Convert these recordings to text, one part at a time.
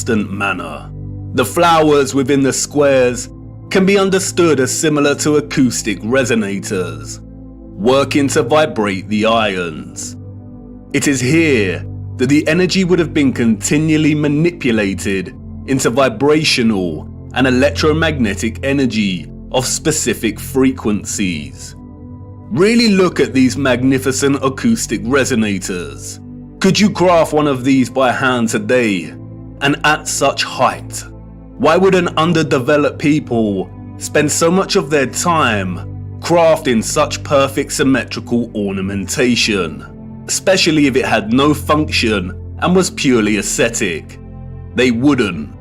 constant manner. The flowers within the squares can be understood as similar to acoustic resonators, working to vibrate the ions. It is here that the energy would have been continually manipulated into vibrational and electromagnetic energy of specific frequencies. Really look at these magnificent acoustic resonators. Could you craft one of these by hand today, and at such height? Why would an underdeveloped people spend so much of their time crafting such perfect symmetrical ornamentation, especially if it had no function and was purely aesthetic? They wouldn't.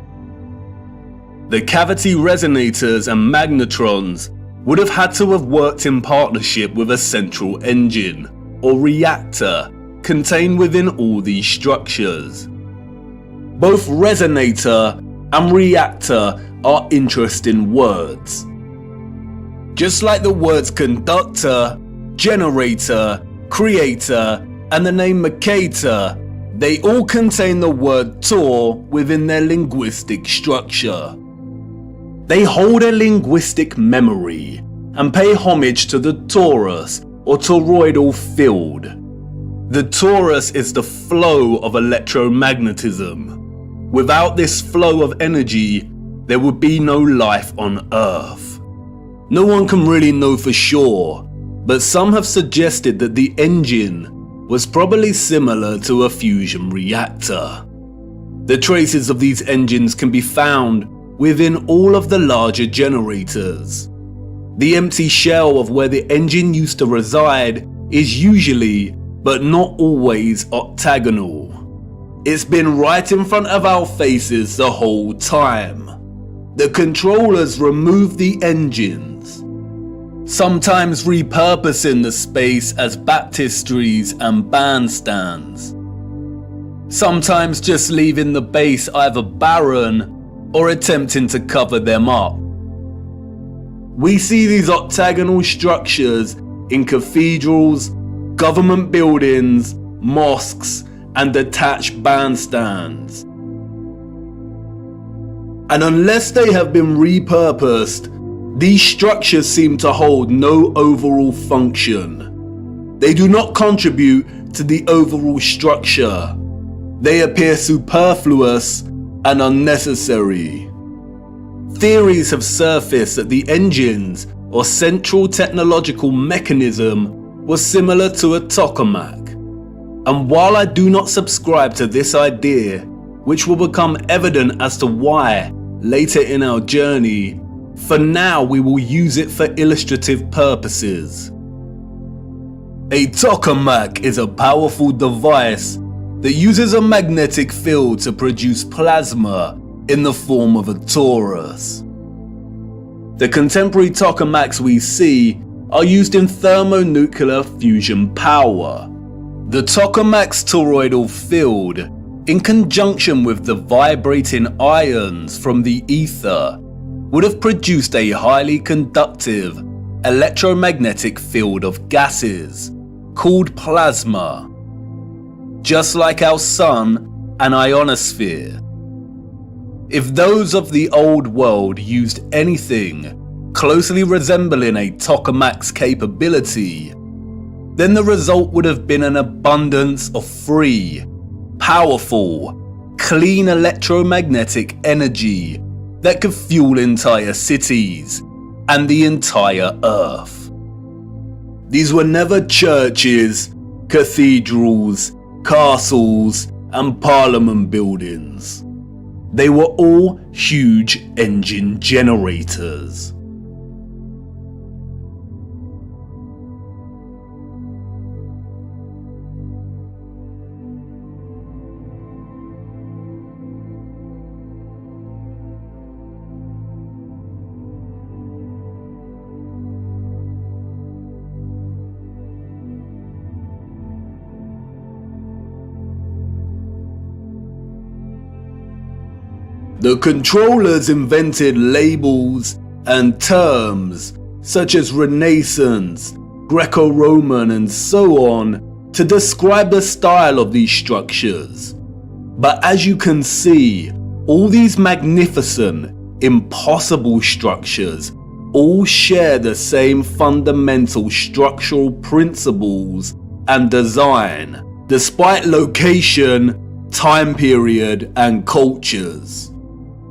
The cavity resonators and magnetrons would have had to have worked in partnership with a central engine or reactor contained within all these structures. Both resonator and reactor are interesting words. Just like the words conductor, generator, creator, and the name Mercator, they all contain the word tor within their linguistic structure. They hold a linguistic memory and pay homage to the torus or toroidal field. The torus is the flow of electromagnetism. Without this flow of energy, there would be no life on Earth. No one can really know for sure, but some have suggested that the engine was probably similar to a fusion reactor. The traces of these engines can be found within all of the larger generators. The empty shell of where the engine used to reside is usually, but not always, octagonal. It's been right in front of our faces the whole time. The controllers remove the engines, sometimes repurposing the space as baptistries and bandstands, sometimes just leaving the base either barren or attempting to cover them up. We see these octagonal structures in cathedrals, government buildings, mosques, and detached bandstands. And unless they have been repurposed, these structures seem to hold no overall function. They do not contribute to the overall structure. They appear superfluous and unnecessary. Theories have surfaced that the engines or central technological mechanism was similar to a tokamak. And while I do not subscribe to this idea, which will become evident as to why later in our journey, for now we will use it for illustrative purposes. A tokamak is a powerful device that uses a magnetic field to produce plasma in the form of a torus. The contemporary tokamaks we see are used in thermonuclear fusion power. The tokamak's toroidal field, in conjunction with the vibrating ions from the ether, would have produced a highly conductive electromagnetic field of gases called plasma, just like our sun and ionosphere. If those of the old world used anything closely resembling a tokamak's capability, then the result would have been an abundance of free, powerful, clean electromagnetic energy that could fuel entire cities and the entire Earth. These were never churches, cathedrals, castles, and parliament buildings. They were all huge engine generators. The controllers invented labels and terms such as Renaissance, Greco-Roman, and so on to describe the style of these structures. But as you can see, All these magnificent, impossible structures all share the same fundamental structural principles and design, despite location, time period, and cultures.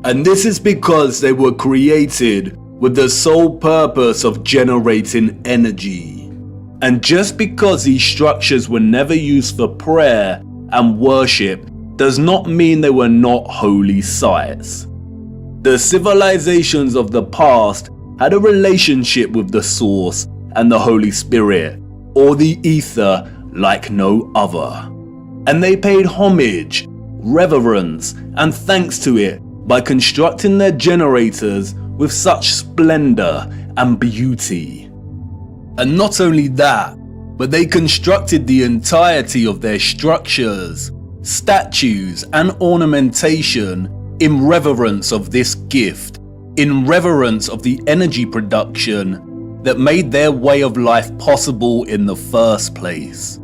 And this is because they were created with the sole purpose of generating energy. And just because these structures were never used for prayer and worship does not mean they were not holy sites. The civilizations of the past had a relationship with the Source and the Holy Spirit, or the Ether, like no other. And they paid homage, reverence, and thanks to it by constructing their generators with such splendor and beauty. And not only that, but they constructed the entirety of their structures, statues, and ornamentation in reverence of this gift, in reverence of the energy production that made their way of life possible in the first place.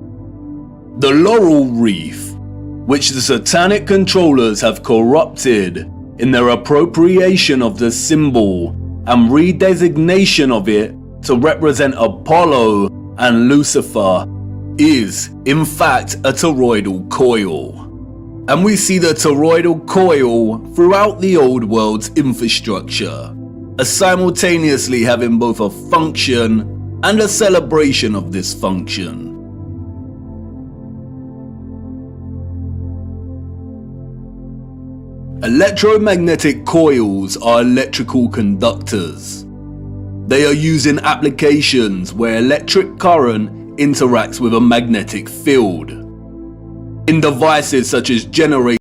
The laurel wreath, which the satanic controllers have corrupted in their appropriation of the symbol and redesignation of it to represent Apollo and Lucifer, is in fact a toroidal coil. And we see the toroidal coil throughout the old world's infrastructure, as simultaneously having both a function and a celebration of this function. Electromagnetic coils are electrical conductors. They are used in applications where electric current interacts with a magnetic field. In devices such as generators